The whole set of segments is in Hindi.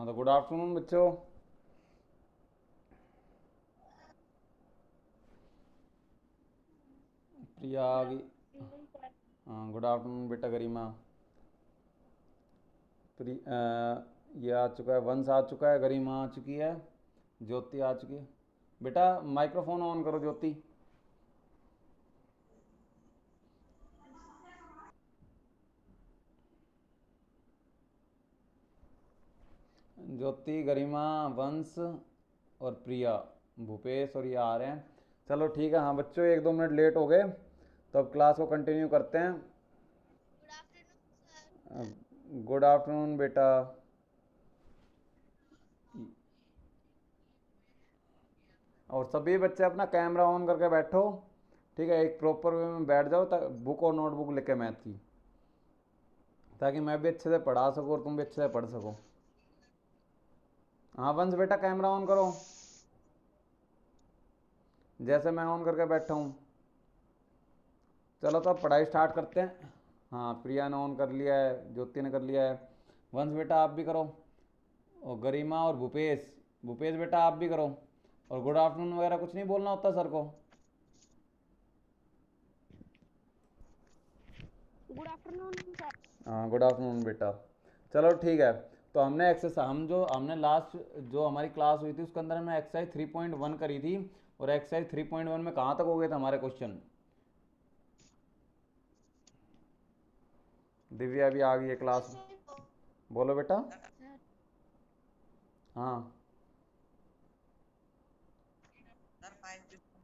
हाँ तो गुड आफ्टरनून बच्चों। प्रिया आ गई। हाँ गुड आफ्टरनून बेटा गरिमा। ये आ चुका है, वंश आ चुका है, गरिमा आ चुकी है, ज्योति आ चुकी है। बेटा माइक्रोफोन ऑन करो ज्योति। ज्योति, गरिमा, वंश और प्रिया, भूपेश और ये आ रहे हैं। चलो ठीक है। हाँ बच्चों, एक दो मिनट लेट हो गए तो अब क्लास को कंटिन्यू करते हैं। गुड आफ्टरनून बेटा। और सभी बच्चे अपना कैमरा ऑन करके बैठो। ठीक है, एक प्रॉपर वे में बैठ जाओ, बुक और नोटबुक लेके मैथ की, ताकि मैं भी अच्छे से पढ़ा सकूँ और तुम भी अच्छे से पढ़ सको। हाँ वंश बेटा कैमरा ऑन करो, जैसे मैं ऑन करके बैठा हूँ। चलो तो अब पढ़ाई स्टार्ट करते हैं। हाँ प्रिया ने ऑन कर लिया है, ज्योति ने कर लिया है। वंश बेटा आप भी करो, और गरिमा और भूपेश, भूपेश बेटा आप भी करो। और गुड आफ्टरनून वगैरह कुछ नहीं बोलना होता सर को। Good afternoon sir. हाँ गुड आफ्टरनून बेटा। चलो ठीक है। तो हमने एक्सरसाइज, हम जो हमने लास्ट जो हमारी क्लास हुई थी उसके अंदर हमने एक्सरसाइज 3.1 करी थी। और एक्सरसाइज 3.1 में कहाँ तक हो गए थे हमारे क्वेश्चन? दिव्या भी आ गई है क्लास में। बोलो बेटा। सर हाँ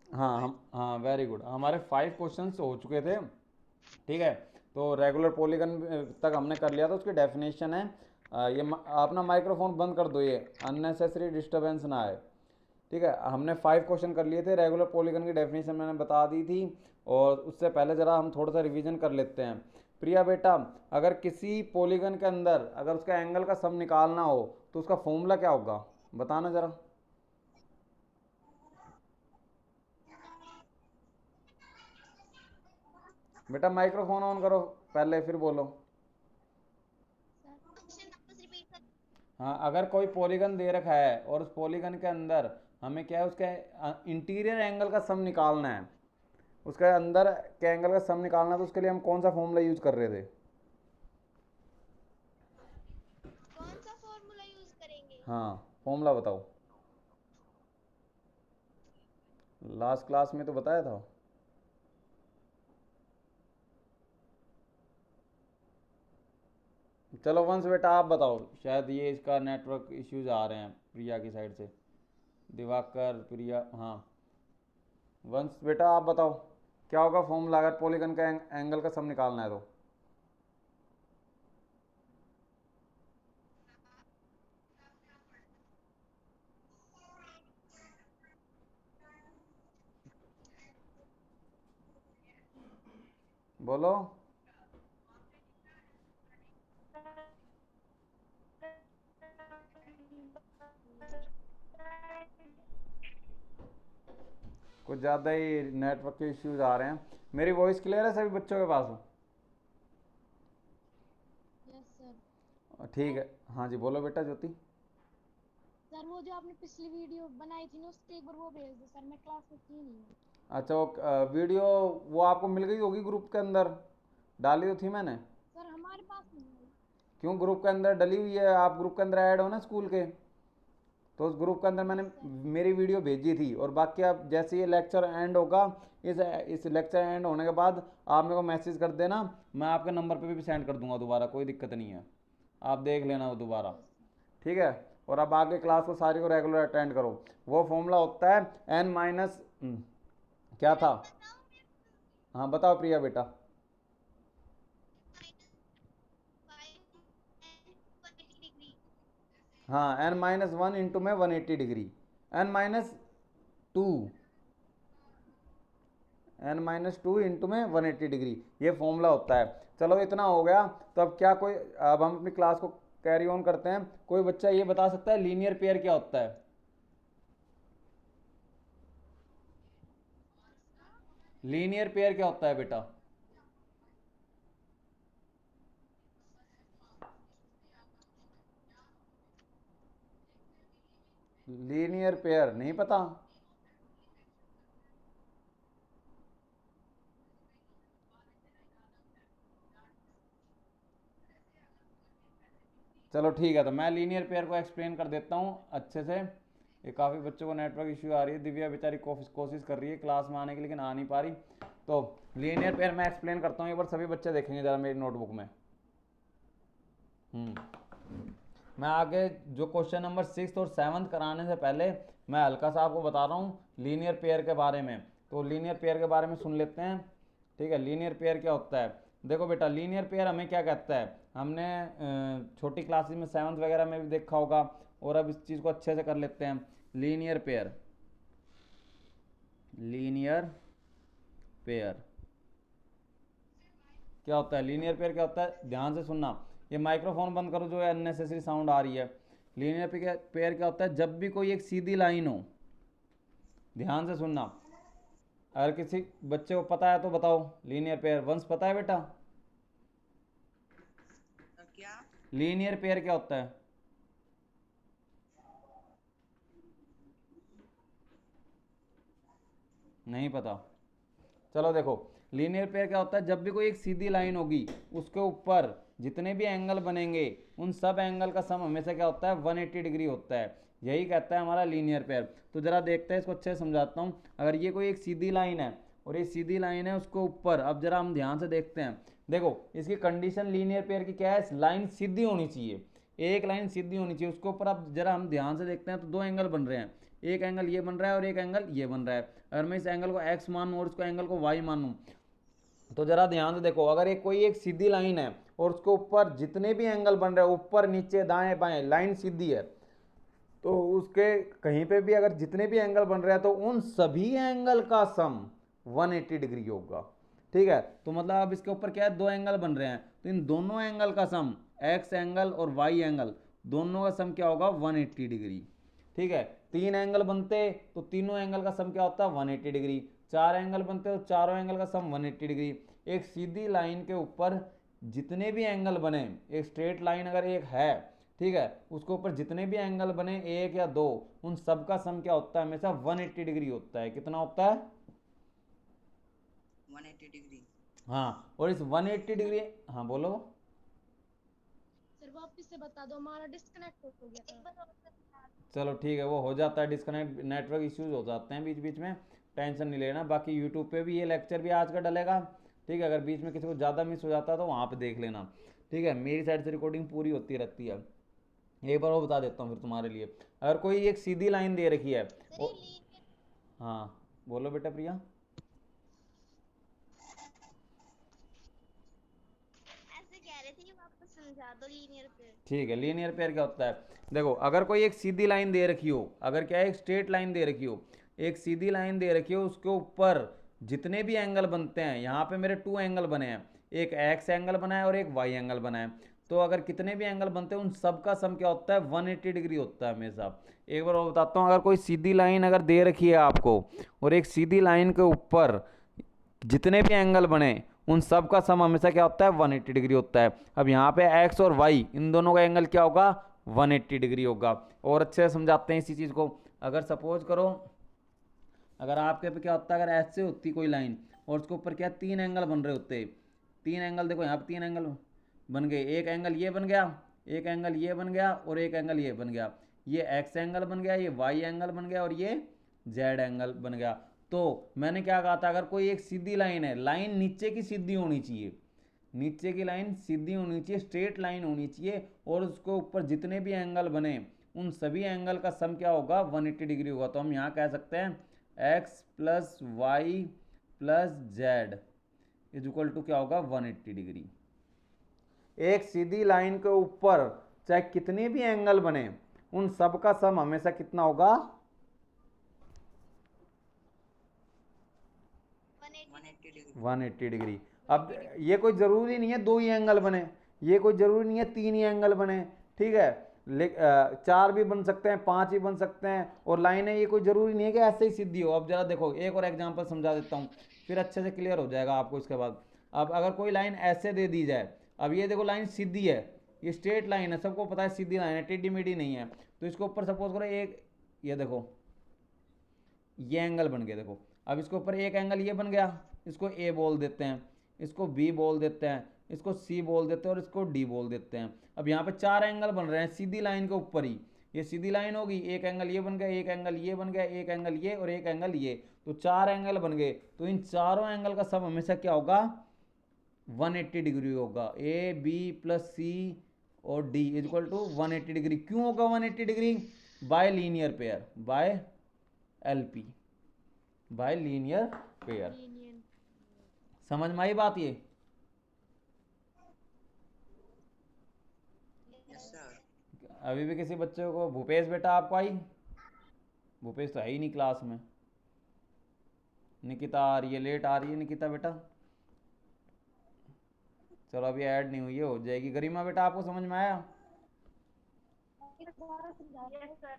हाँ हम हाँ वेरी गुड, हमारे 5 क्वेश्चंस हो चुके थे। ठीक है। तो रेगुलर पॉलीगन तक हमने कर लिया था, उसकी डेफिनेशन है। आप ना माइक्रोफोन बंद कर दो, ये अननेसेसरी डिस्टरबेंस ना आए। ठीक है, हमने 5 क्वेश्चन कर लिए थे, रेगुलर पॉलीगन की डेफिनेशन मैंने बता दी थी। और उससे पहले ज़रा हम थोड़ा सा रिवीजन कर लेते हैं। प्रिया बेटा, अगर किसी पॉलीगन के अंदर अगर उसका एंगल का सम निकालना हो तो उसका फॉर्मूला क्या होगा, बताना ज़रा। बेटा माइक्रोफोन ऑन करो पहले, फिर बोलो। हाँ, अगर कोई पॉलीगन दे रखा है और उस पॉलीगन के अंदर हमें क्या है, उसका इंटीरियर एंगल का सम निकालना है, उसके अंदर के एंगल का सम निकालना है, तो उसके लिए हम कौन सा फॉर्मूला यूज कर रहे थे? कौन सा फॉर्मूला यूज करेंगे? हाँ फॉर्मूला बताओ, लास्ट क्लास में तो बताया था। चलो वंश बेटा आप बताओ, शायद ये इसका नेटवर्क इश्यूज आ रहे हैं प्रिया की साइड से। दिवाकर, प्रिया, हाँ। वंश बेटा आप बताओ, क्या होगा फॉर्मूला अगर पॉलीगन का एंगल का सम निकालना है तो? बोलो। कुछ ज़्यादा ही नेटवर्क के इश्यूज आ रहे हैं। मेरी वॉइस क्लियर है सभी बच्चों के पास? Yes sir. ठीक सर है। हाँ जी बोलो बेटा ज्योति। सर वो जो आपने पिछली वीडियो बनाई थी ना, उसके एक बार वो भेज दो सर, मैं क्लास में थी नहीं हूँ। अच्छा वो वीडियो वो आपको मिल गई होगी ग्रुप के अंदर, डाली तो थी मैंने। सर हमारे पास नहीं आई। क्यों, ग्रुप के अंदर डली हुई है, आप ग्रुप के अंदर ऐड हो ना स्कूल के, तो उस ग्रुप के अंदर मैंने यस सर। मेरी वीडियो भेजी थी। और बाकी आप जैसे ये लेक्चर एंड होगा, इस लेक्चर एंड होने के बाद आप मेरे को मैसेज कर देना, मैं आपके नंबर पे भी सेंड कर दूंगा दोबारा, कोई दिक्कत नहीं है। आप देख लेना वो दोबारा। Yes sir. ठीक है। और अब आगे क्लास को सारी को रेगुलर अटेंड करो। वो फॉर्मूला होता है एन माइनस, क्या था? हाँ बताओ प्रिया बेटा। हाँ n-1 इंटू में 180 डिग्री, n-2, n-2 इंटू में 180 डिग्री, ये फॉर्मूला होता है। चलो इतना हो गया। तो अब क्या कोई, अब हम अपनी क्लास को कैरी ऑन करते हैं। कोई बच्चा ये बता सकता है लीनियर पेयर क्या होता है? लीनियर पेयर क्या होता है बेटा? लीनियर पेयर नहीं पता? चलो ठीक है, तो मैं लीनियर पेयर को एक्सप्लेन कर देता हूँ अच्छे से। ये काफ़ी बच्चों को नेटवर्क इश्यू आ रही है, दिव्या बेचारी कोशिश कर रही है क्लास में आने की लेकिन आ नहीं पा रही। तो लीनियर पेयर मैं एक्सप्लेन करता हूँ, एक बार सभी बच्चे देखेंगे ज़रा मेरी नोटबुक में। मैं आगे जो क्वेश्चन नंबर 6 और 7 कराने से पहले मैं हल्का सा आपको बता रहा हूँ लीनियर पेयर के बारे में। तो लीनियर पेयर के बारे में सुन लेते हैं। ठीक है, लीनियर पेयर क्या होता है? देखो बेटा, लीनियर पेयर हमें क्या कहता है, हमने छोटी क्लासेस में 7th वगैरह में भी देखा होगा, और अब इस चीज़ को अच्छे से कर लेते हैं। लीनियर पेयर, लीनियर पेयर क्या होता है? लीनियर पेयर क्या होता है, ध्यान से सुनना। ये माइक्रोफोन बंद करो, जो है अननेसेसरी साउंड आ रही है। लीनियर पेयर क्या होता है? जब भी कोई एक सीधी लाइन हो, ध्यान से सुनना। अगर किसी बच्चे को पता है तो बताओ, लीनियर पेयर वंश पता है बेटा? क्या? लीनियर पेयर क्या होता है? नहीं पता? चलो देखो, लीनियर पेयर क्या होता है? जब भी कोई एक सीधी लाइन होगी, उसके ऊपर जितने भी एंगल बनेंगे, उन सब एंगल का सम हमेशा क्या होता है? 180 डिग्री होता है। यही कहता है हमारा लीनियर पेयर। तो जरा देखते हैं, इसको अच्छे से समझाता हूँ। अगर ये कोई एक सीधी लाइन है और ये सीधी लाइन है, उसको ऊपर, अब जरा हम ध्यान से देखते हैं। देखो, इसकी कंडीशन लीनियर पेयर की क्या है? लाइन सीधी होनी चाहिए, एक लाइन सीधी होनी चाहिए। उसके ऊपर अब जरा हम ध्यान से देखते हैं, तो दो एंगल बन रहे हैं। एक एंगल ये बन रहा है और एक एंगल ये बन रहा है। अगर मैं इस एंगल को x मानूं और इसको एंगल को y मानूं, तो जरा ध्यान से देखो, अगर एक कोई एक सीधी लाइन है और उसके ऊपर जितने भी एंगल बन रहे हैं, ऊपर नीचे दाएं बाएं, लाइन सीधी है, तो उसके कहीं पे भी अगर जितने भी एंगल बन रहे हैं, तो उन सभी एंगल का सम 180 डिग्री होगा। ठीक है, तो मतलब अब इसके ऊपर क्या है? दो एंगल बन रहे हैं, तो इन दोनों एंगल का सम, x एंगल और y एंगल, दोनों का सम क्या होगा? 180 डिग्री। ठीक है, तीन एंगल बनते तो तीनों एंगल का सम क्या होता? 180 डिग्री। चार एंगल बनते तो चारों एंगल का सम 180 डिग्री। एक सीधी लाइन के ऊपर जितने भी एंगल बने, एक स्ट्रेट लाइन अगर एक है, ठीक है, उसके ऊपर जितने भी एंगल बने, एक या दो, उन सब का सम क्या होता है? हमेशा 180 डिग्री होता है। कितना होता है? 180 डिग्री। हाँ, और इस 180 डिग्री, हाँ बोलो। सर वापस से बता दो, हमारा डिस्कनेक्ट हो गया था। चलो ठीक है, वो हो जाता है डिस्कनेक्ट, नेटवर्क इश्यूज हो जाते हैं बीच बीच में, टेंशन नहीं लेना। बाकी यूट्यूब पे भी ये लेक्चर भी आज का डलेगा। ठीक है, अगर बीच में किसी को ज़्यादा मिस हो जाता है तो वहाँ पे देख लेना। ठीक है, मेरी साइड से रिकॉर्डिंग पूरी होती रहती है। एक बार वो बता देता हूँ फिर तुम्हारे लिए। अगर कोई एक सीधी लाइन दे रखी है, सर वो, ये लीनियर, हाँ बोलो बेटा प्रिया। ऐसे कह रहे थे कि वापस समझा दो लीनियर पे। ठीक है, लीनियर पेयर क्या होता है? देखो, अगर कोई एक सीधी लाइन दे रखी हो, अगर क्या है, एक स्ट्रेट लाइन दे रखी हो, एक सीधी लाइन दे रखी हो, उसके ऊपर जितने भी एंगल बनते हैं, यहाँ पे मेरे टू एंगल बने हैं, एक एक्स एंगल बना है और एक वाई एंगल बना है। तो अगर कितने भी एंगल बनते हैं, उन सब का सम क्या होता है? 180 डिग्री होता है हमेशा। एक बार और बताता हूँ, अगर कोई सीधी लाइन अगर दे रखी है आपको, और एक सीधी लाइन के ऊपर जितने भी एंगल बने, उन सब का सम हमेशा क्या होता है? 180 डिग्री होता है। अब यहाँ पे x और y, इन दोनों का एंगल क्या होगा? 180 डिग्री होगा। और अच्छे से समझाते हैं इसी चीज़ को। अगर सपोज करो, अगर आपके पे क्या होता है, अगर ऐसे होती कोई लाइन और उसके ऊपर क्या तीन एंगल बन रहे होते, तीन एंगल, देखो यहाँ पे तीन एंगल बन गए, एक एंगल ये बन गया, एक एंगल ये बन गया और एक एंगल ये बन गया, ये एक्स एंगल बन गया, ये वाई एंगल बन गया और ये जेड एंगल बन गया। तो मैंने क्या कहा था, अगर कोई एक सीधी लाइन है, लाइन नीचे की सीधी होनी चाहिए, नीचे की लाइन सीधी होनी चाहिए, स्ट्रेट लाइन होनी चाहिए, और उसके ऊपर जितने भी एंगल बने, उन सभी एंगल का सम क्या होगा? 180 डिग्री होगा। तो हम यहाँ कह सकते हैं x plus Y plus Z is equal to क्या होगा? 180 डिग्री। एक सीधी लाइन के ऊपर चाहे कितने भी एंगल बने, उन सब का सम हमेशा कितना होगा? 180 डिग्री। अब ये कोई जरूरी नहीं है दो ही एंगल बने, ये कोई जरूरी नहीं है तीन ही एंगल बने। ठीक है, चार भी बन सकते हैं, पांच भी बन सकते हैं, और लाइनें ये कोई जरूरी नहीं है कि ऐसे ही सीधी हो। अब जरा देखो, एक और एग्जांपल समझा देता हूँ, फिर अच्छे से क्लियर हो जाएगा आपको इसके बाद। अब अगर कोई लाइन ऐसे दे दी जाए, अब ये देखो लाइन सीधी है, ये स्ट्रेट लाइन है, सबको पता है सीधी लाइन है, टेढ़ी मेढ़ी नहीं है। तो इसके ऊपर सपोज करो एक ये देखो ये एंगल बन गया, देखो अब इसके ऊपर एक एंगल ये बन गया, इसको ए बोल देते हैं, इसको बी बोल देते हैं, इसको सी बोल देते हैं और इसको डी बोल देते हैं। अब यहाँ पे चार एंगल बन रहे हैं सीधी लाइन के ऊपर ही, ये सीधी लाइन होगी, एक एंगल ये बन गया, एक एंगल ये बन गया, एक एंगल ये और एक एंगल ये, तो चार एंगल बन गए। तो इन चारों एंगल का सम हमेशा क्या होगा, 180 डिग्री होगा। ए बी प्लस सी और D is equal to 180 degree. क्यों होगा 180 degree, by linear pair, by LP, by linear pair. Linear. समझ में आई बात ये? Yes sir. अभी भी किसी बच्चे को, भूपेश बेटा आपको आई? भूपेश तो है ही नहीं क्लास में। निकिता आ रही है, लेट आ रही है निकिता बेटा। चलो अभी ऐड नहीं हुई है, हो जाएगी। गरिमा बेटा आपको समझ में आया? दोबारा समझा दो। Yes sir.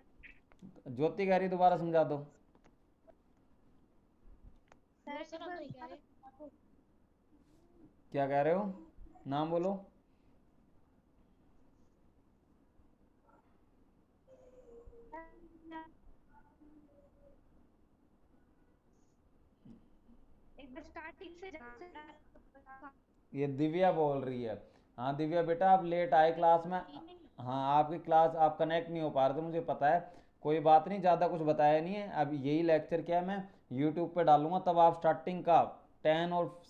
ज्योति कह रही दोबारा समझा दो। सर हम नहीं कह रहे। क्या कह रहे हो, नाम बोलो। एक बार स्टार्टिंग से ये दिव्या बोल रही है। हाँ दिव्या बेटा आप लेट आए क्लास में। हाँ आपकी क्लास आप कनेक्ट नहीं हो पा रहे थे, मुझे पता है। कोई बात नहीं, ज़्यादा कुछ बताया नहीं है। अब यही लेक्चर क्या है मैं यूट्यूब पे डालूंगा, तब आप स्टार्टिंग का 10 और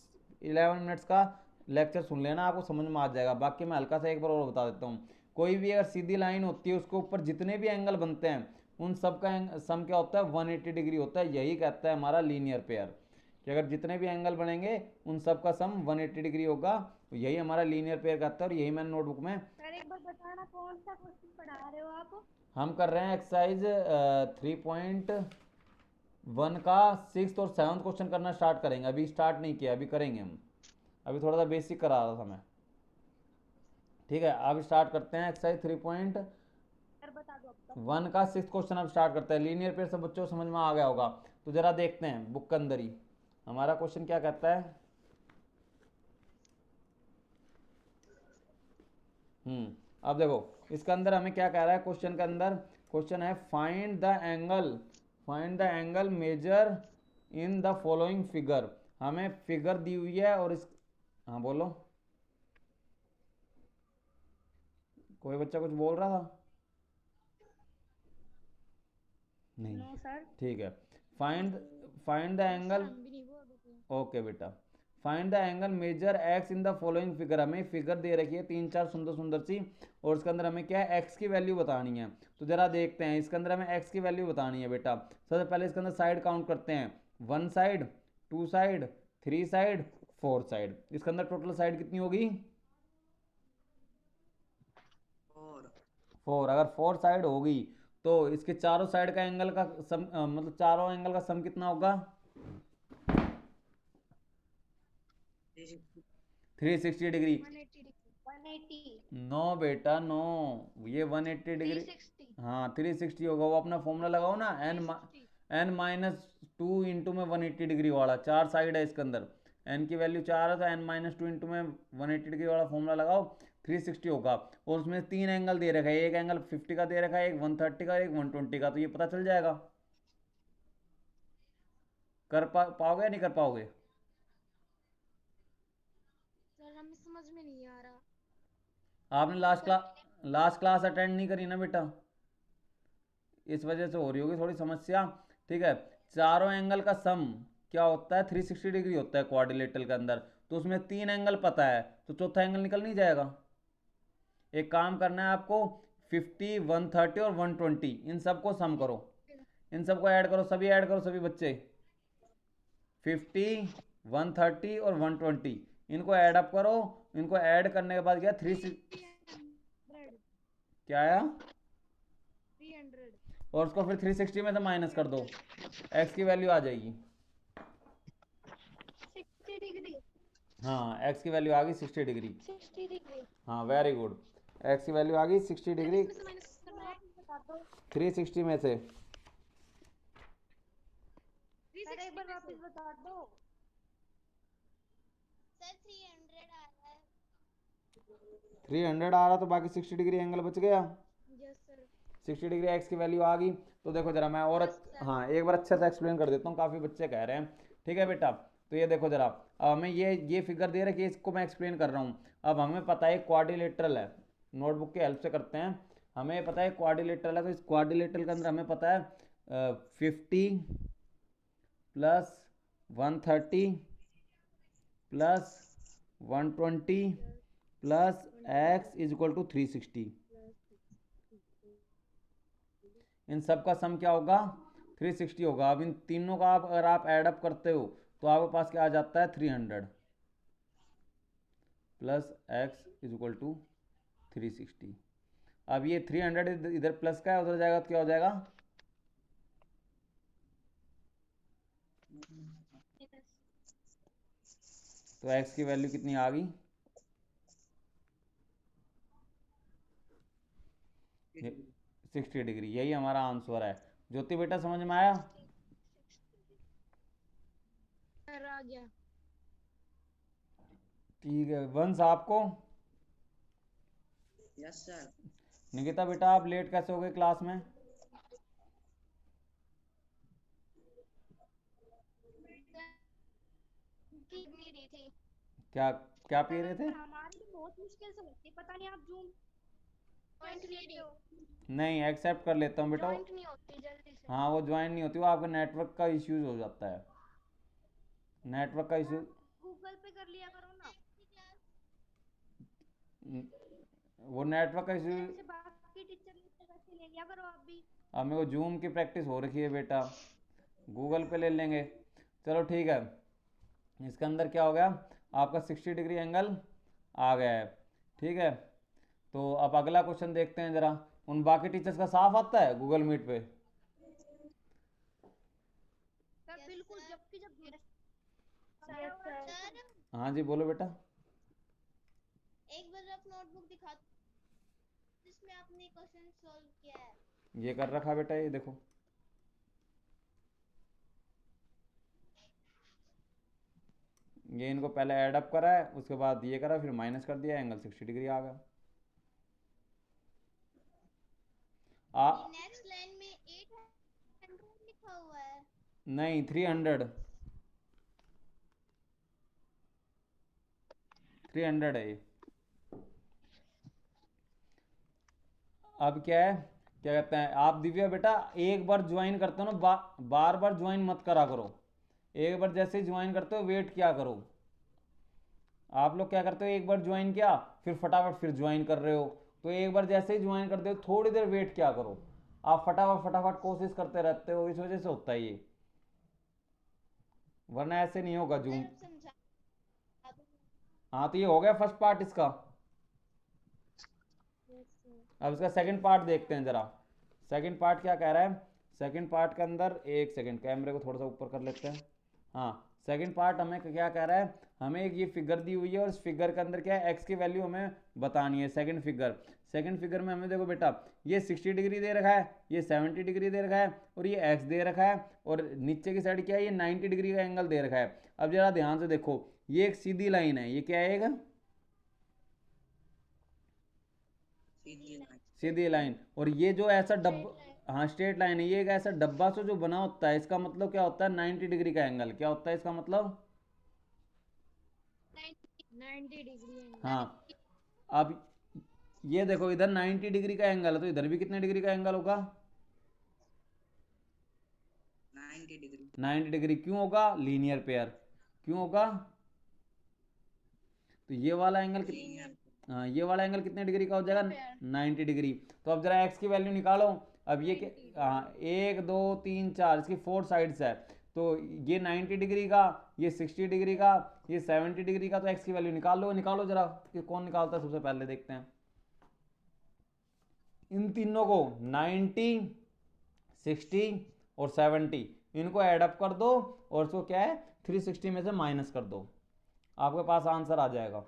11 मिनट्स का लेक्चर सुन लेना, आपको समझ में आ जाएगा। बाकी मैं हल्का सा एक बार और बता देता हूँ। कोई भी अगर सीधी लाइन होती है उसके ऊपर जितने भी एंगल बनते हैं उन सब का सम क्या होता है, 180 डिग्री होता है। यही कहता है हमारा लीनियर पेयर, कि अगर जितने भी एंगल बनेंगे उन सब का सम 180 डिग्री होगा। तो यही हमारा लीनियर पेयर कहता है, और यही मैंने नोटबुक में। सर एक बार बताना कौन सा क्वेश्चन पढ़ा रहे हो आप? हम कर रहे हैं एक्सरसाइज 3.1 का 6th और 7th क्वेश्चन करना स्टार्ट करेंगे। अभी स्टार्ट नहीं किया, अभी करेंगे हम। अभी थोड़ा सा बेसिक करा रहा था मैं, ठीक है। अब स्टार्ट करते हैं एक्सरसाइज 3.1 सर बता दो अब तक। का 6th क्वेश्चन अब स्टार्ट करते हैं। लीनियर पेयर सब बच्चों को समझ में आ गया होगा, तो जरा देखते हैं बुक के अंदर ही हमारा क्वेश्चन क्या कहता है। अब देखो इसके अंदर हमें क्या कह रहा है क्वेश्चन के अंदर। क्वेश्चन है find the angle measure in the following figure. हमें फिगर दी हुई है और इस, हाँ बोलो, कोई बच्चा कुछ बोल रहा था? नहीं, नो सर। ठीक है। फाइंड द एंगल, हम भी नहीं बोल रहे थे। ओके बेटा। Find the angle measure x in the following figure. हमें फिगर दे रखी है 3-4 सुंदर सुंदर सी, और इसके अंदर हमें क्या है, एक्स की वैल्यू बतानी है। तो जरा देखते हैं, इसके अंदर हमें एक्स की वैल्यू बतानी है बेटा। सबसे पहले इसके अंदर साइड काउंट करते हैं, 1 साइड, 2 साइड, 3 साइड, 4 साइड। इसके अंदर टोटल साइड कितनी होगी, 4। 4। अगर 4 साइड होगी तो इसके चारों साइड का एंगल का सम मतलब चारों एंगल का सम कितना होगा, 360 डिग्री। 180 डिग्री। 180। नो बेटा नो, ये 180 डिग्री, 360। हाँ 360 होगा। वो अपना फॉर्मूला लगाओ ना, n माइनस टू इंटू में 180 डिग्री वाला। चार साइड है इसके अंदर, n की वैल्यू 4 है तो n माइनस टू इंटू में 180 डिग्री वाला फॉर्मूला लगाओ, 360 होगा। और उसमें 3 एंगल दे रखा है, एक एंगल 50 का दे रखा है, एक 130 का, एक 120 का। तो ये पता चल जाएगा। कर पाओगे या नहीं कर पाओगे? सर हमें समझ में नहीं आ रहा। आपने लास्ट क्लास अटेंड नहीं करी ना बेटा, इस वजह से हो रही होगी थोड़ी समस्या, ठीक है। चारों एंगल का सम क्या होता है, 360 डिग्री होता है क्वाड्रिलेटरल के अंदर। तो उसमें 3 एंगल पता है, तो चौथा एंगल निकल नहीं जाएगा। एक काम करना है आपको, 50, 130 और 120 इन सबको सम करो, इन सबको ऐड करो, सभी ऐड करो सभी बच्चे। 50, 130 और 120 इनको ऐड अप करो। इनको ऐड करने के बाद क्या, 300। क्या आया, 300। और उसको फिर 360 में से माइनस कर दो, एक्स की वैल्यू आ जाएगी। 60 डिग्री। हाँ एक्स की वैल्यू आ गई 60 डिग्री। 60 डिग्री। हाँ वेरी गुड, एक्स की वैल्यू आ गई 60 डिग्री। इसमें से माइनस करना है, बता दो। 360 में से सर एक बार वापस बता दो। सर 300 आ रहा है। 300 आ रहा तो बाकी 60 डिग्री एंगल बच गया। Yes sir. 60 डिग्री एक्स की वैल्यू आ गई। तो देखो जरा मैं और हाँ एक बार अच्छे से एक्सप्लेन कर देता हूँ, काफ़ी बच्चे कह रहे हैं। ठीक है बेटा, तो ये देखो जरा, अब हमें ये फिगर दे रखी है, इसको मैं एक्सप्लेन कर रहा हूँ। अब हमें पता है क्वाड्रिलेटरल है, नोटबुक की हेल्प से करते हैं। हमें पता है क्वाड्रिलेटरल है, तो इस क्वाड्रिलेटरल के अंदर हमें पता है 50 plus 130 plus 120 plus X is equal to 360। इन सब का सम क्या होगा? 360 होगा। अब इन तीनों का आप अगर आप ऐड अप करते हो तो आपके पास क्या आ जाता है? 300 plus X is equal to 360। अब ये 300 इधर प्लस का है, उधर जाएगा तो क्या हो जाएगा? तो एक्स की वैल्यू कितनी आ गई? 60 डिग्री। यही हमारा आंसर है। ज्योति बेटा समझ में आया? सर आ गया। ठीक है, वंश आपको? Yes sir. निकिता बेटा आप लेट कैसे हो गए क्लास में? नहीं रही थी। क्या क्या पी रहे थे? हमारी तो बहुत मुश्किल से होती है, पता नहीं आप जूम ज्वाइंट नहीं लेते हो। नहीं, एक्सेप्ट कर लेता हूँ बेटा। ज्वाइंट नहीं होती जल्दी से। हाँ वो ज्वाइन नहीं होती, वो आपका नेटवर्क का इश्यूज हो जाता है, नेटवर्क का इशू। गूगल पे कर लिया करो ना। वो नेटवर्क का इशू। जैसे बाकी टीचर ने वैसे ले लिया करो आप भी। अब मेरे को जूम की प्रैक्टिस हो रखी है बेटा, गूगल पे ले लेंगे। चलो ठीक है, इसके अंदर क्या हो गया? आपका 60 डिग्री एंगल आ गया है। ठीक है, तो अब अगला क्वेश्चन देखते हैं जरा। उन बाकी टीचर्स का साफ आता है गूगल मीट पे? सर बिल्कुल, जबकि जब यस सर। हाँ जी बोलो बेटा। एक बार आप नोटबुक दिखा जिसमें आपने क्वेश्चन सॉल्व किया है। ये कर रखा बेटा, ये देखो। ये इनको पहले ऐड अप करा है, उसके बाद ये करा, फिर माइनस कर दिया, एंगल 60 डिग्री आ गया। नेक्स्ट लाइन में 800 लिखा हुआ है। नहीं 300, 300 है ये। अब क्या है, क्या कहते हैं आप दिव्या बेटा, एक बार ज्वाइन करते हो ना, बार बार ज्वाइन मत करा करो। एक बार जैसे ही ज्वाइन करते हो वेट किया करो। आप लोग क्या करते हो, एक बार ज्वाइन किया फिर फटाफट फिर ज्वाइन कर रहे हो। तो एक बार जैसे ही ज्वाइन करते हो थोड़ी देर वेट किया करो। आप फटाफट फटाफट कोशिश करते रहते हो, इस वजह से होता है ये, वरना ऐसे नहीं होगा जूम। आप समझा दो। हाँ तो ये हो गया फर्स्ट पार्ट इसका। अब इसका सेकंड पार्ट देखते हैं जरा। सेकंड पार्ट क्या कह रहा है? सेकंड पार्ट के अंदर, एक सेकंड कैमरे को थोड़ा सा ऊपर कर लेते हैं। हाँ, सेकंड पार्ट हमें क्या कह रहा है? हमें एक ये फिगर दी हुई है और इस फिगर के अंदर क्या है, एक्स की वैल्यू हमें बतानी है। सेकंड फिगर में हमें देखो बेटा, ये 60 डिग्री दे रखा है, ये 70 डिग्री दे रखा है और ये एक्स दे रखा है, और नीचे की साइड क्या है, ये 90 डिग्री का एंगल दे रखा है। अब जरा ध्यान से देखो, ये एक सीधी लाइन है, ये क्या है? एक सीधी लाइन। और ये जो ऐसा डब्बा, हाँ स्ट्रेट लाइन है, ये एक ऐसा डब्बा सा जो बना होता है, इसका मतलब क्या होता है? 90 डिग्री का एंगल। क्या होता है इसका मतलब? 90 डिग्री। हाँ, अब ये देखो इधर 90 डिग्री का एंगल है, तो इधर भी कितने डिग्री का एंगल होगा? 90 डिग्री। 90 डिग्री। क्यों होगा? Linear pair. क्यों होगा? तो ये वाला एंगल हाँ, ये वाला एंगल कितने डिग्री का हो जाएगा? 90 डिग्री। तो अब जरा एक्स की वैल्यू निकालो। अब ये हाँ 1 2 3 4 इसकी 4 साइड्स है, तो ये 90 डिग्री का, ये 60 डिग्री का, ये 70 डिग्री का। तो एक्स की वैल्यू निकालो जरा, कि कौन निकालता है सबसे पहले, देखते हैं। इन तीनों को 90 60 और 70 इनको ऐड अप कर दो, और इसको क्या है 360 में से माइनस कर दो, आपके पास आंसर आ जाएगा।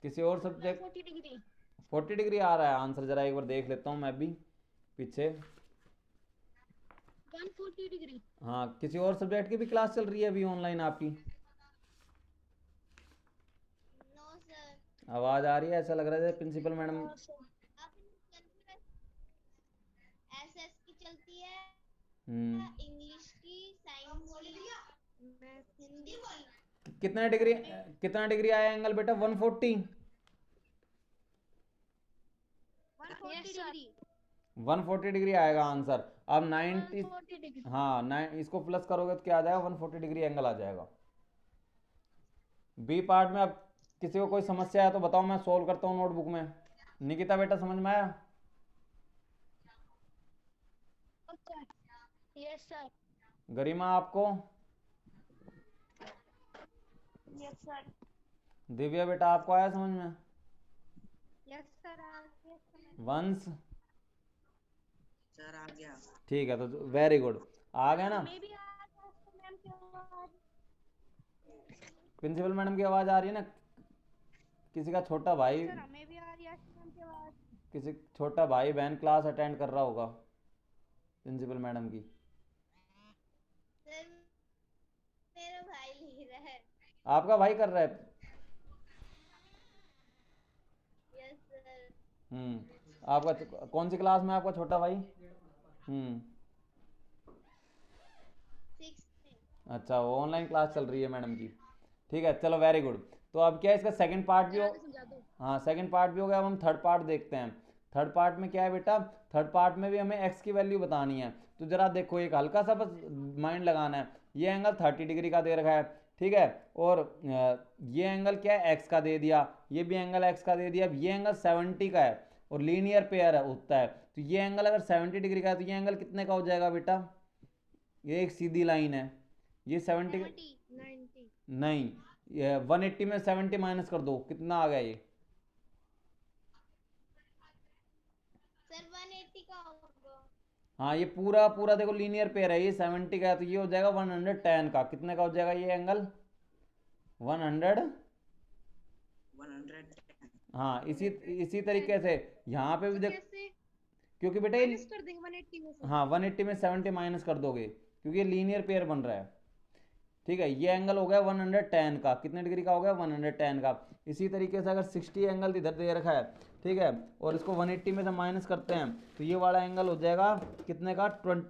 किसी और सब्जेक्ट? 40 डिग्री। 40 डिग्री आ रहा है आंसर, जरा एक बार देख लेता हूँ मैं भी पीछे। 140 डिग्री। हाँ, किसी और सब्जेक्ट की भी क्लास चल रही है अभी ऑनलाइन आपकी? No sir. आवाज़ आ रही है, ऐसा लग रहा है प्रिंसिपल मैडम। एसएस की चलती है, हम्म। इंग्लिश की, साइंस की, मैथ, हिंदी की। कितना डिग्री आया एंगल बेटा? 140? 140 डिग्री। 140 डिग्री आएगा आंसर। अब 90, 140 डिग्री। हाँ, इसको प्लस करोगे तो क्या आ जाएगा? 140 डिग्री एंगल आ जाएगा। बी पार्ट में अब किसी को कोई समस्या है तो बताओ, मैं सोल्व करता हूँ नोटबुक में। निकिता बेटा समझ में आया? Yes sir. गरिमा आपको? Yes sir. दिव्या बेटा आपको आया समझ में? Yes sir. वंश? सर आ गया। ठीक है, तो वेरी गुड, आ गया ना? मैं भी आ रहा हूँ मैम के आवाज। प्रिंसिपल मैडम की आवाज़ आ रही है ना? किसी का छोटा भाई, सर हमें भी आ रही है मैम की आवाज। किसी छोटा भाई बहन क्लास अटेंड कर रहा होगा प्रिंसिपल मैडम की। सर मेरा भाई ले रहा है। आपका भाई कर रहा है? Yes sir. आपका कौन सी क्लास में है आपका छोटा भाई? 6 में। अच्छा, वो ऑनलाइन क्लास चल रही है मैडम की। ठीक है, चलो वेरी गुड। तो अब क्या है, इसका सेकंड पार्ट भी हो, समझा दो। हाँ सेकंड पार्ट भी हो गया। अब हम थर्ड पार्ट देखते हैं। थर्ड पार्ट में क्या है बेटा? थर्ड पार्ट में भी हमें एक्स की वैल्यू बतानी है। तो जरा देखो, एक हल्का सा बस माइंड लगाना है। ये एंगल 30 डिग्री का दे रखा है, ठीक है, और ये एंगल क्या है? एक्स का दे दिया। ये भी एंगल एक्स का दे दिया। अब ये एंगल 70 का है और लीनियर पेयर है होता है, तो ये एंगल अगर 70 डिग्री का है तो ये एंगल कितने का हो जाएगा बेटा? ये एक सीधी लाइन है, ये 70, 90। नहीं, ये 180 में 70 माइनस कर दो, कितना आ गया ये? सर 180 का होगा। हाँ, ये पूरा पूरा देखो लीनियर पेयर है, ये 70 का है तो ये हो जाएगा 110 का। कितने का हो जाएगा ये एंगल? 100। 110। हाँ, इसी इसी तरीके से यहाँ पे भी तो देख, कैसे क्योंकि बेटा ये, माइनस कर देंगे 180 में से? हाँ 180 में 70 माइनस कर दोगे क्योंकि ये लीनियर पेयर बन रहा है। ठीक है, ये एंगल हो गया 110 का। कितने डिग्री का हो गया? 110 का। इसी तरीके से अगर 60 एंगल इधर दे रखा है, ठीक है, और इसको 180 में से माइनस करते हैं तो ये वाला एंगल हो जाएगा कितने का? 1,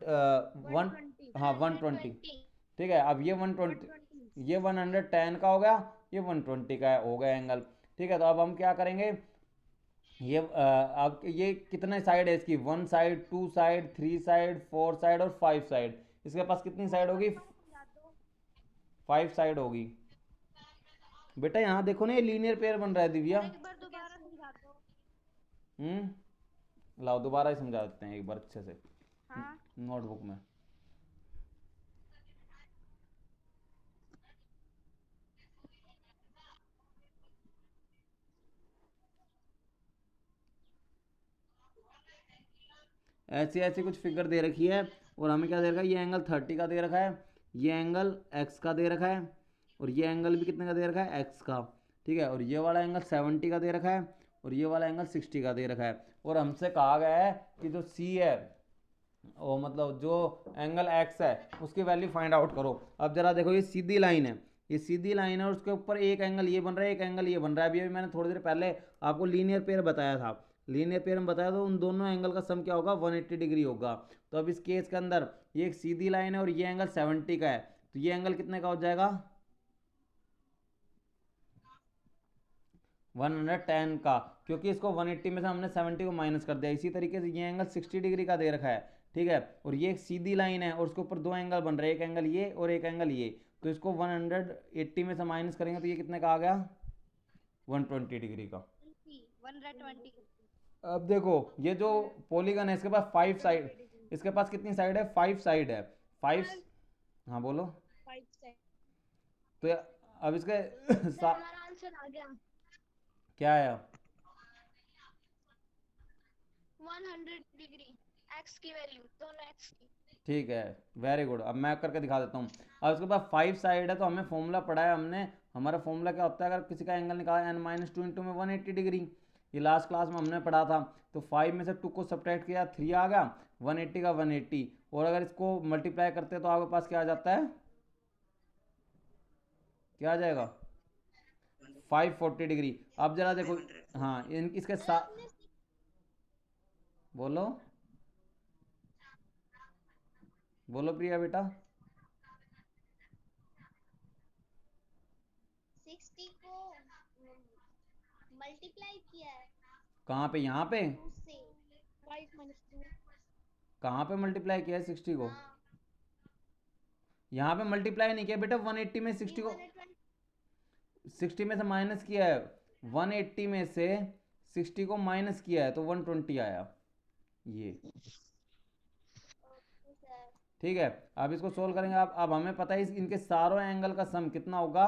120। हाँ 120। ठीक है, अब ये 120, ये 110 का हो गया, ये 120 का हो गया एंगल। ठीक है, तो अब हम क्या करेंगे? ये अब ये कितने साइड है इसकी? 1 साइड, 2 साइड, 3 साइड, 4 साइड और 5 साइड। इसके पास कितनी साइड होगी? 5 साइड होगी। बेटा यहाँ देखो ना, ये लीनियर पेयर बन रहा है दिव्या। एक बार दोबारा समझा दो। लाओ दोबारा ही समझा देते हैं एक बार अच्छे से हाँ। नोटबुक में। ऐसी ऐसी कुछ फिगर दे रखी है और हमें क्या दे रखा है? ये एंगल 30 का दे रखा है, ये एंगल एक्स का दे रखा है, और ये एंगल भी कितने का दे रखा है? एक्स का। ठीक है, और ये वाला एंगल 70 का दे रखा है, और ये वाला एंगल 60 का दे रखा है। और हमसे कहा गया है कि जो सी है, वो मतलब जो एंगल एक्स है, उसकी वैल्यू फाइंड आउट करो। अब जरा देखो, ये सीधी लाइन है, ये सीधी लाइन है और उसके ऊपर एक एंगल ये बन रहा है, एक एंगल ये बन रहा है। अभी अभी मैंने थोड़ी देर पहले आपको लीनियर पेयर बताया था। लीनियर पेयर में बताया तो उन दोनों एंगल का सम क्या होगा? 180 डिग्री होगा। तो अब इस केस के अंदर ये एक सीधी लाइन है और ये एंगल 70 का है, तो ये एंगल कितने का हो जाएगा? 110 का, क्योंकि इसको 180 में से हमने 70 को माइनस कर दिया। इसी तरीके से ये एंगल 60 डिग्री का दे रखा है, ठीक है, और ये एक सीधी लाइन है और उसके ऊपर दो एंगल बन रहे हैं, एक एंगल ये और एक एंगल ये। तो इसको 180 में से माइनस करेंगे तो ये कितने का आ गया? 120 डिग्री का। 120। अब देखो, ये जो पॉलीगन है इसके पास 5 साइड, इसके पास कितनी साइड है? 5 साइड है। 5, हाँ बोलो। 5 साइड। तो अब इसके हमारा आंसर आ गया। क्या है? 100 डिग्री एक्स की वैल्यू, दोनों एक्स की। ठीक है, वेरी गुड। अब मैं करके दिखा देता हूँ। अब इसके पास 5 साइड है तो हमें फॉर्मूला पढ़ा है हमने। हमारा फॉर्मूला क्या होता है? अगर किसी का एंगल निकाला n-2 इंटू में 180 डिग्री, ये लास्ट क्लास में हमने पढ़ा था। तो 5 में से 2 को सब्ट्रैक्ट किया, 3 आ गया, 180 का 180, और अगर इसको मल्टीप्लाई करते हैं तो आपके पास क्या आ जाता है, क्या आ जाएगा, 540 डिग्री। अब जरा देखो, हाँ इसके सर साथ आपने बोलो, बोलो प्रिया बेटा। 60 को मल्टीप्लाई किया है कहाँ पे, यहाँ पे, 2 से। 5 minus 2 कहाँ पे मल्टीप्लाई किया है 60 को, हाँ यहाँ पे मल्टीप्लाई नहीं किया बेटा, 180 में 60 को, 120 60 में से माइनस किया है, 180 में से 60 को माइनस किया है तो 120 आया ये। सर। ठीक है, अब इसको सोल्व करेंगे। अब हमें पता है इनके सारों एंगल का सम कितना होगा,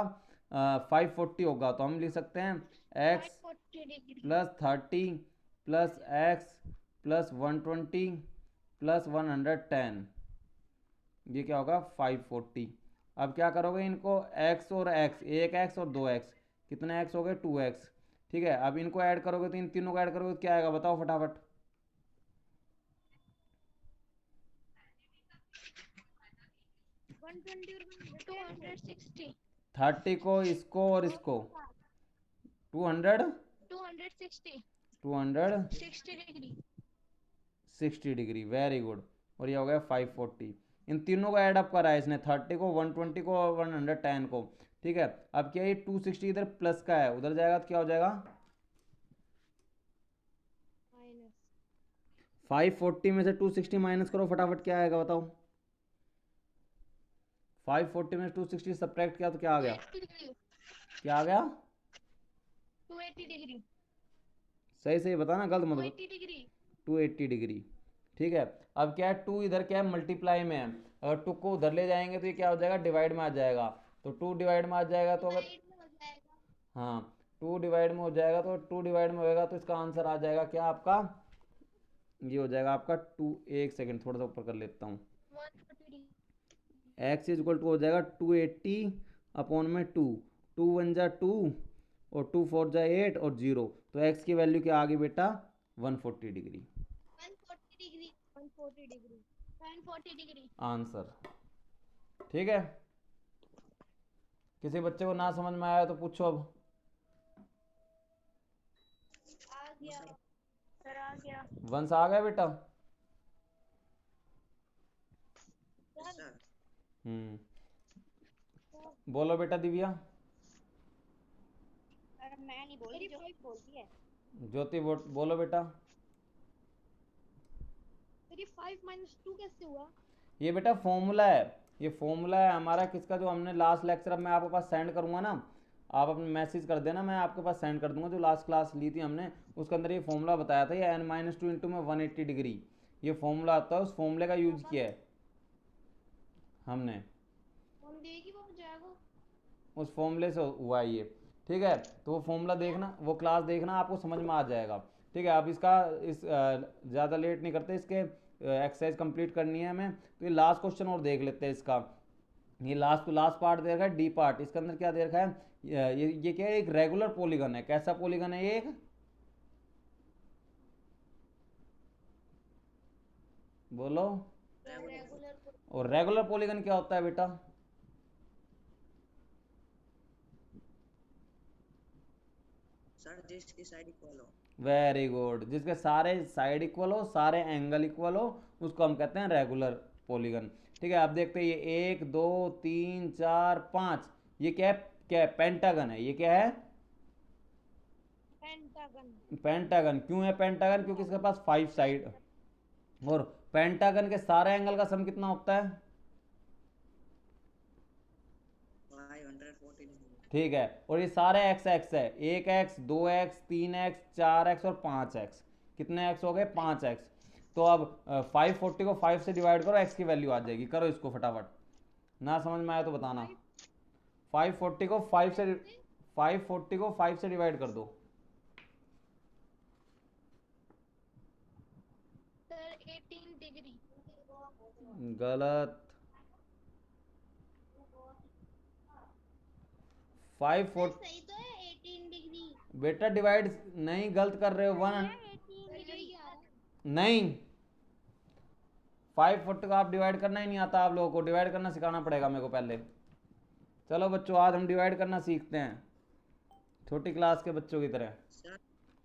540 होगा। तो हम लिख सकते हैं x 540 degree plus 30 plus x plus 120 plus 110, ये क्या होगा 540। अब क्या करोगे, इनको x और x, एक x और दो x, कितने x हो गए 2x। ठीक है, अब इनको ऐड करोगे तो इन तीनों को ऐड करोगे तो क्या आएगा बताओ फटाफट। 120 और 260 30 को, इसको और इसको, 200, 260 260 60 degree डिग्री, वेरी गुड। और ये हो गया 540। इन तीनों को ऐड अप करा है इसने, 30 को, 120 को और 110 को। ठीक है, अब क्या, ये 260 इधर प्लस का है, उधर जाएगा तो क्या हो जाएगा, minus 540 में से 260 माइनस करो फटाफट, क्या आएगा बताओ। 540 में से 260 सब्ट्रैक्ट किया तो क्या आ गया, 280 degree क्या आ गया, 280 degree सही सही बताना, गलत मत बता। 280 degree 280 डिग्री। ठीक है, अब क्या है, 2 इधर क्या है मल्टीप्लाई में है, अगर 2 को उधर ले जाएंगे तो ये क्या हो जाएगा, डिवाइड में आ जाएगा। तो 2 डिवाइड में आ जाएगा तो अगर, डिवाइड में हो जाएगा। हाँ 2 डिवाइड में हो जाएगा, तो 2 डिवाइड में होएगा तो इसका आंसर आ जाएगा क्या आपका, ये हो जाएगा आपका 2, एक सेकंड थोड़ा सा ऊपर कर लेता हूँ, 140 degree x is equal to हो जाएगा 280 अपॉन में 2, 2 1 जा 2 और 2 4 जा 8 और 0, तो x की वैल्यू क्या आ गई बेटा 140 degree 140 degree 140 degree 140 degree answer. ठीक है, किसी बच्चे को ना समझ में आया तो पूछो अब। आ गया। सर आ गया वंश आ गया बेटा, बोलो बेटा दिव्या। अरे मैं नहीं बोल रही, जो बोलती है। ज्योति बोलो बेटा। सर ये 5 minus 2 कैसे हुआ ये बेटा फॉर्मूला है, ये फॉर्मूला है हमारा किसका, जो हमने लास्ट लेक्चर, अब मैं आपके पास सेंड करूंगा ना, आप अपने मैसेज कर देना, मैं आपके पास सेंड कर दूंगा, जो लास्ट क्लास ली थी हमने उसके अंदर ये फॉर्मूला बताया था, ये n-2 इंटू में 180 डिग्री ये फॉर्मूला आता है, उस फॉर्मूले का यूज किया है हमने, हम देगी वो जाएगा। उस फॉर्मूले से हुआ है ये। ठीक है, तो वो फॉर्मूला देखना, वो क्लास देखना, आपको समझ में आ जाएगा। ठीक है, अब इसका ज़्यादा लेट नहीं करते, इसके एक्सरसाइज कंप्लीट करनी है हमें, तो ये लास्ट क्वेश्चन और देख लेते हैं इसका। ये लास्ट पार्ट दे रखा है डी पार्ट, इसके अंदर क्या दे रखा है, ये क्या है, एक रेगुलर पॉलीगन है। कैसा पॉलीगन है ये, एक बोलो, रेगुलर और रेगुलर पॉलीगन क्या होता है बेटा, सर जिसकी साइड इक्वल हो। वेरी गुड, जिसके सारे साइड इक्वल हो, सारे एंगल इक्वल हो, उसको हम कहते हैं रेगुलर पॉलीगन। ठीक है, अब देखते हैं ये 1 2 3 4 5, ये क्या है पेंटागन है, ये क्या है पेंटागन पेंटागन। क्यों है पेंटागन, क्योंकि इसके पास 5 साइड, और पेंटागन के सारे एंगल का सम कितना होता है, 540 ठीक है, और ये सारे एक्स एक्स है, 1x 2x 3x 4x और 5x, कितने x हो गए 5x। तो अब 540 को 5 से डिवाइड करो, x की वैल्यू आ जाएगी, करो इसको फटाफट, ना समझ में आया तो बताना। 540 को 5 से डिवाइड कर दो, सर 18 degree गलत, 540 सही तो है 18 डिग्री। बेटा डिवाइड नहीं, गलत कर रहे हो। 1 यही आ रहा है। नहीं, 540 को आप डिवाइड करना ही नहीं आता आप लोगों को, डिवाइड करना सिखाना पड़ेगा मेरे को पहले। चलो बच्चों, आज हम डिवाइड करना सीखते हैं छोटी क्लास के बच्चों की तरह। सर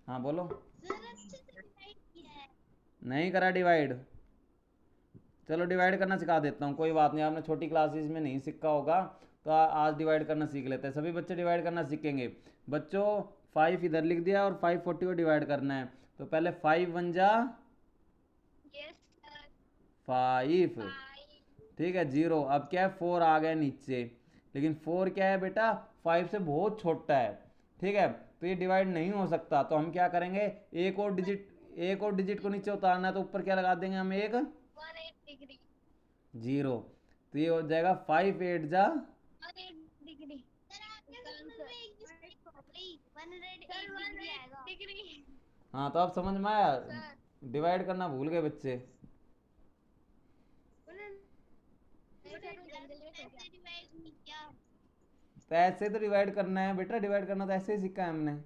हाँ बोलो। सर अच्छे से डिवाइड किया है। नहीं करा डिवाइड? चलो डिवाइड करना सिखा देता हूँ, कोई बात नहीं, आपने छोटी क्लासेस में नहीं सीखा होगा तो आज डिवाइड करना सीख लेते हैं। सभी बच्चे डिवाइड करना सीखेंगे। बच्चों 5 इधर लिख दिया और 540 को डिवाइड करना है। तो पहले 5 1 जा यस सर 5, 5 ठीक है 0। अब क्या है, 4 आ गया नीचे, लेकिन 4 क्या है बेटा, 5 से बहुत छोटा है, ठीक है, तो ये डिवाइड नहीं हो सकता। तो हम क्या करेंगे, एक और डिजिट को नीचे उतारना है, तो ऊपर क्या लगा देंगे हम, एक 180 डिग्री 0। तो ये हो जाएगा 5 8 जा 180 डिग्री सर आपके समझ में एक मिस्टेक हो गई, 180 सर डिग्री आएगा। 180 डिग्री हाँ तो अब समझ में आया, सर डिवाइड करना भूल गए बच्चे। ऐसे डिवाइड नहीं किया। तो ऐसे तो डिवाइड करना है बेटा, डिवाइड करना तो ऐसे ही सीखा है हमने,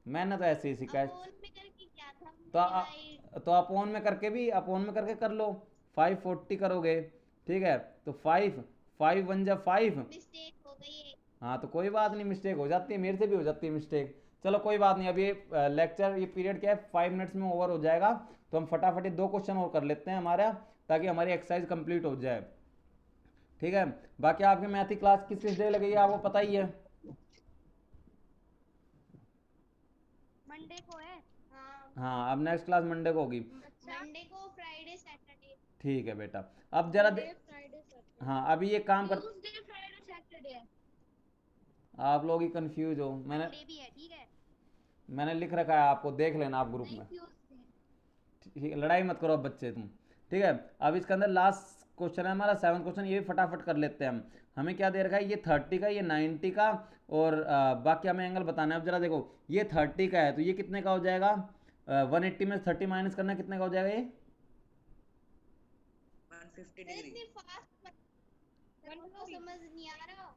मैंने तो ऐसे ही सीखा है। अपोन में करके क्या था तो डिवाइड? तो अपोन में करके भी, अपोन में करके कर लो। 540 करोगे, ठीक है, तो 5 1 जा 5। मिस्टेक हो गई है। हाँ तो कोई बात नहीं, मिस्टेक हो जाती है, मेरे से भी हो जाती है मिस्टेक। चलो कोई बात नहीं, अभी ये लेक्चर, ये पीरियड क्या है, 5 मिनट्स में ओवर हो जाएगा। तो हम फटाफट 2 क्वेश्चन और कर लेते हैं हमारा, ताकि हमारी एक्सरसाइज कंप्लीट हो जाए, ठीक है। बाकी आपकी मैथ की क्लास किस किस डे लगेगी आपको पता ही है। मंडे को है हाँ, हाँ अब नेक्स्ट क्लास मंडे को होगी, मंडे को, फ्राइडे, सैटरडे। ठीक है बेटा। अब जरा फ्राइडे सैटरडे। हाँ अभी ये काम कर, ट्यूसडे फ्राइडे सैटरडे है आप लोग ही कंफ्यूज हो, मैंने मंडे भी है ठीक है मैंने लिख रखा है, आपको देख लेना आप ग्रुप में, ट्यूसडे ठीक है, लड़ाई मत करो अब बच्चे तुम, ठीक है। अब इसके अंदर लास्ट क्वेश्चन है हमारा 7 क्वेश्चन, ये भी फटाफट कर लेते हैं हम। हमें क्या दे रखा है, ये 30 का, ये 90 का, और बाकी हमें एंगल बताना है। अब जरा देखो, ये 30 का है तो ये कितने का हो जाएगा, 180 में 30 माइनस करना, कितने का हो जाएगा ये, 150 सर डिग्री। इतनी फास्ट को समझ नहीं आ रहा।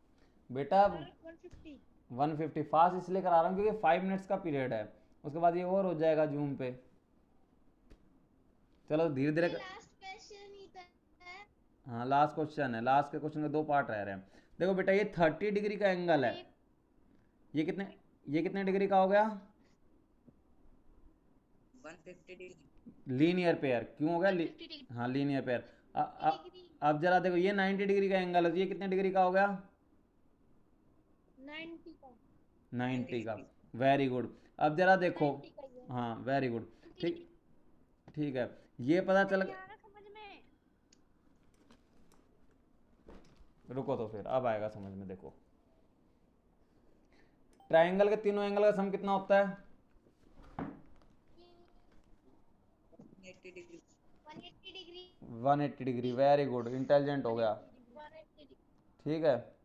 बेटा 150। 150 फास्ट इसलिए करा रहा हूँ क्योंकि 5 मिनट्स का पीरियड है, उसके बाद ये और हो जाएगा जूम पे। चलो धीरे धीरे लास्ट क्वेश्चन ही था। हाँ लास्ट क्वेश्चन है, लास्ट के क्वेश्चन के 2 पार्ट रह रहे हैं। देखो बेटा ये 30 डिग्री का एंगल है, ये कितने डिग्री का हो गया, 150 डिग्री। लीनियर पेयर क्यों हो गया, 150 डिग्री हाँ लीनियर पेयर। अब जरा देखो ये 90 डिग्री का एंगल है, तो ये कितने डिग्री का हो गया, 90 का। 90 का, वेरी गुड। अब जरा देखो, 90 का ही है। हाँ वेरी गुड, ठीक, ठीक है, ये पता चल नहीं आ रहा समझ में रुको तो फिर अब आएगा समझ में। देखो ट्रायंगल के तीनों एंगल का सम कितना होता है, 180 degree. 180 degree. 180 degree, very good, intelligent हो गया, 180 डिग्री। ठीक है।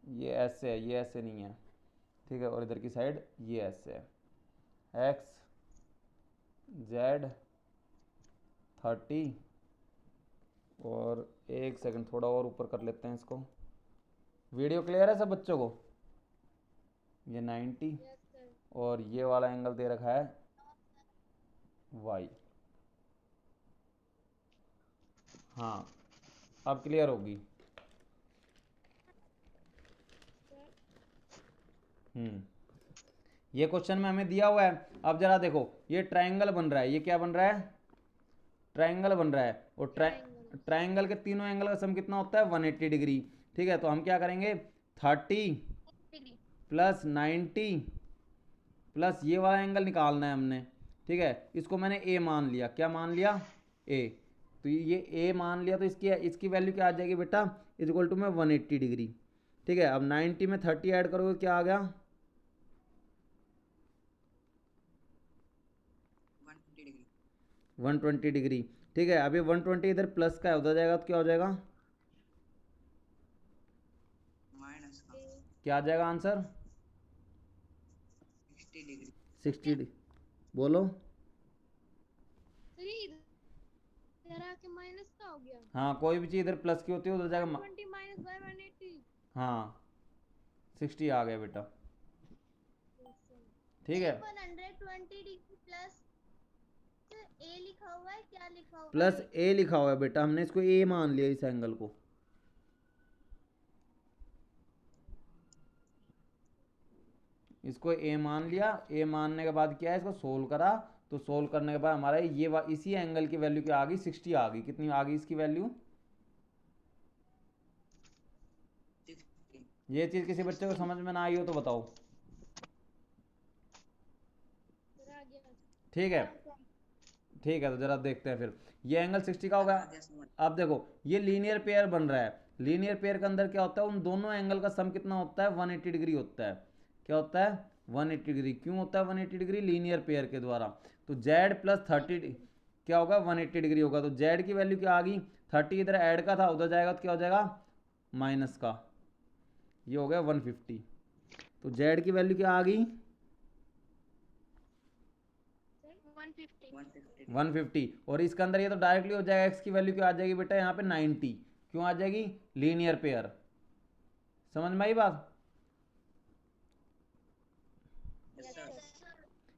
ये ऐसे है, ये ऐसे नहीं है, ठीक है, और इधर की साइड ये ऐसे है, एक्स जेड 30, और 1 सेकंड थोड़ा और ऊपर कर लेते हैं इसको। वीडियो क्लियर है सब बच्चों को, ये 90 यस सर। और ये वाला एंगल दे रखा है वाई। हाँ अब क्लियर होगी। ये क्वेश्चन में हमें दिया हुआ है। अब जरा देखो ये ट्रायंगल बन रहा है, ये क्या बन रहा है, ट्रायंगल बन रहा है, और ट्रायंगल के तीनों एंगल का सम कितना होता है, 180 डिग्री, ठीक है। तो हम क्या करेंगे, 30 डिग्री प्लस 90 प्लस ये वाला एंगल निकालना है हमने, ठीक है। इसको मैंने ए मान लिया, क्या मान लिया, ए, तो ये ए मान लिया, तो इसकी वैल्यू क्या आ जाएगी बेटा, इज इक्वल टू में 180 डिग्री, ठीक है। अब 90 में 30 ऐड करोगे क्या आ गया, 150 डिग्री। 120 डिग्री, ठीक है। अभी 120 इधर प्लस का उधर जाएगा तो क्या हो जाएगा, माइनस का क्या आ जाएगा आंसर, 60 डिग्री। 60 बोलो। सर ये इधर आके माइनस का हो गया। हाँ कोई भी चीज़ इधर प्लस की होती है उधर जाएगा 120 माइनस बाय 180। हाँ 60 आ गया बेटा। ठीक है, 120 डिग्री प्लस ए लिखा हुआ है, क्या लिखा हुआ है? प्लस ए लिखा हुआ है बेटा, हमने इसको ए मान लिया इस एंगल को। इसको ए मान लिया, ए मानने के बाद क्या है, इसको सोल्व करा, तो सोल्व करने के बाद हमारा ये इसी एंगल की वैल्यू क्या आ गई, 60 आ गई। कितनी आ गई इसकी वैल्यू? 60। ये चीज किसी बच्चे को समझ में ना आई हो तो बताओ। सर आ गया। ठीक है, ठीक है, तो जरा देखते हैं फिर। ये एंगल 60 का होगा। आ गया समझ। अब देखो ये लीनियर पेयर बन रहा है, लीनियर पेयर के अंदर क्या होता है, उन दोनों एंगल का सम कितना होता है, 180 डिग्री होता है। क्या होता है? 180 डिग्री। क्यों होता है 180 डिग्री? लीनियर पेयर के द्वारा। तो z प्लस 30 क्या होगा, 180 डिग्री होगा। तो z की वैल्यू क्या आ गई, 30 इधर ऐड का था, उधर जाएगा तो क्या हो जाएगा, माइनस का, ये हो गया 150। तो z की वैल्यू क्या आ गई, 150 150। और इसके अंदर ये तो डायरेक्टली हो जाएगा, x की वैल्यू क्या आ जाएगी बेटा यहाँ पे 90। क्यों आ जाएगी, लीनियर पेयर। समझ में आई बात? Yes sir.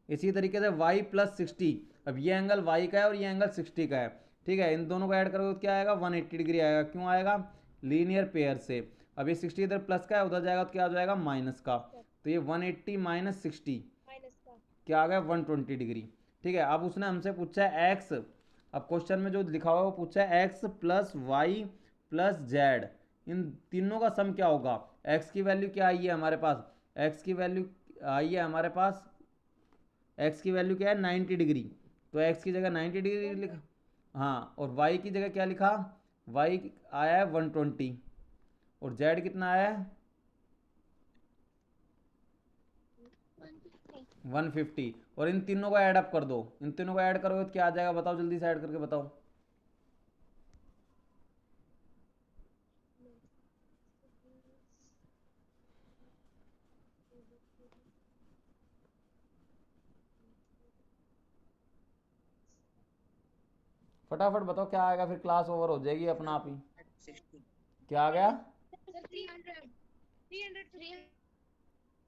इसी तरीके से y प्लस 60, अब ये एंगल y का है और ये एंगल 60 का है, ठीक है। इन दोनों को ऐड करोगे तो क्या आएगा, 180 डिग्री आएगा। क्यों आएगा, लीनियर पेयर से। अब ये 60 इधर प्लस का है, उधर जाएगा तो क्या हो जाएगा, माइनस का। तो ये 180 माइनस 60 माइनस का। क्या आ गया, 120 डिग्री। ठीक है, अब उसने हमसे पूछा है x, अब क्वेश्चन में जो लिखा हुआ है वो पूछा है x plus Y plus z, इन तीनों का सम क्या होगा। x की वैल्यू क्या आई है हमारे पास, x की वैल्यू आई है हमारे पास, x की वैल्यू क्या है, 90 डिग्री। तो x की जगह 90 डिग्री लिखा, हाँ, और y की जगह क्या लिखा, y आया है 120, और z कितना आया है 150। और इन तीनों को ऐड अप कर दो, इन तीनों को ऐड करोगे तो क्या आ जाएगा, बताओ जल्दी से ऐड करके बताओ। फटाफट बताओ क्या आएगा, फिर क्लास ओवर हो जाएगी अपना आप ही। 60। क्या आ गया, सर 300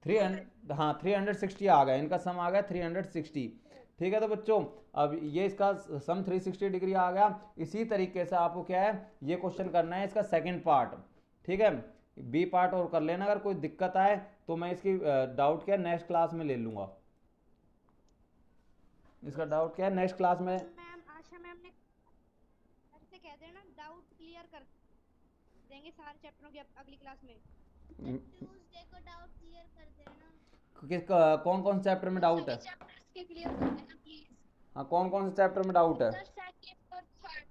300, हाँ 360 आ गया, इनका सम आ गया 360। ठीक है, तो बच्चों अब ये इसका सम 360 डिग्री आ गया। इसी तरीके से आपको क्या है, ये क्वेश्चन करना है इसका सेकंड पार्ट। ठीक है, बी पार्ट और कर लेना, अगर कोई दिक्कत आए तो मैं इसकी डाउट क्या नेक्स्ट क्लास में ले लूँगा। इसका डाउट क्या है नेक्स्ट क्लास में, मैम आशा मैम ने सर से कह देना डाउट क्लियर कर देंगे सारे चैप्टरों की अगली क्लास में। ट्यूसडे को डाउट क्लियर कर देना। किस कौन कौन से चैप्टर में डाउट है, चैप्टर्स के क्लियर कर देना प्लीज। हाँ कौन कौन से चैप्टर में डाउट है, सर सेकंड और थर्ड।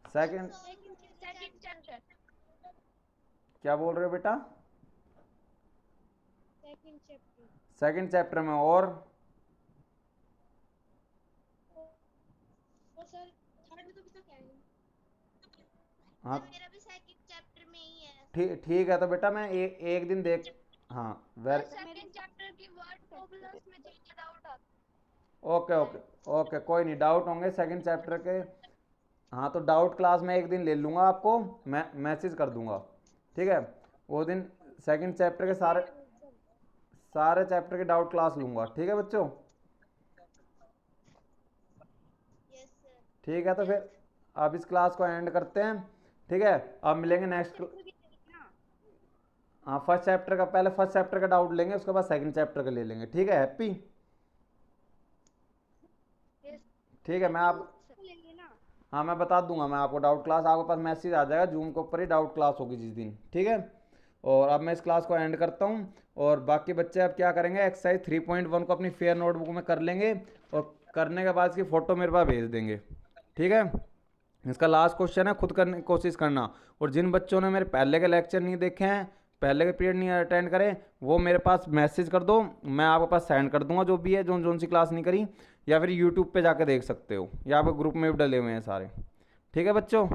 Second second chapter. क्या बोल रहे हो बेटा, सेकंड चैप्टर। सेकंड चैप्टर में, और सर थर्ड में तो अभी तक है नहीं। हाँ मेरा भी सेकंड चैप्टर में ही है। ठीक है, तो बेटा मैं एक दिन देख, हाँ सेकंड चैप्टर की वर्ड फॉर्मूलास में जिनके डाउट आते ओके ओके ओके, कोई नहीं, डाउट होंगे सेकंड चैप्टर के, हाँ तो डाउट क्लास में एक दिन ले लूँगा, आपको मैं मैसेज कर दूंगा। ठीक है, वो दिन सेकंड चैप्टर के सारे चैप्टर के डाउट क्लास लूँगा। ठीक है बच्चों, यस सर। ठीक है, तो फिर अब इस क्लास को एंड करते हैं। ठीक है, अब मिलेंगे नेक्स्ट, हाँ फर्स्ट चैप्टर का, पहले फर्स्ट चैप्टर का डाउट लेंगे, उसके बाद सेकंड चैप्टर का ले लेंगे। ठीक है, हैप्पी, ठीक है, मैं आप, लेंगे ना। हाँ मैं बता दूंगा, मैं आपको डाउट क्लास, आपके पास मैसेज आ जाएगा, जूम के ऊपर ही डाउट क्लास होगी जिस दिन। ठीक है, और अब मैं इस क्लास को एंड करता हूँ, और बाकी बच्चे अब क्या करेंगे, एक्सरसाइज 3.1 को अपनी फेयर नोटबुक में कर लेंगे, और करने के बाद इसकी फ़ोटो मेरे पास भेज देंगे। ठीक है, इसका लास्ट क्वेश्चन है, खुद करने की कोशिश करना। और जिन बच्चों ने मेरे पहले के लेक्चर नहीं देखे हैं, पहले के पीरियड नहीं अटेंड करें, वो मेरे पास मैसेज कर दो, मैं आपके पास सेंड कर दूंगा जो भी है, जो सी क्लास नहीं करी, या फिर यूट्यूब पे जाके देख सकते हो, या आप ग्रुप में भी डले हुए हैं सारे। ठीक है बच्चों।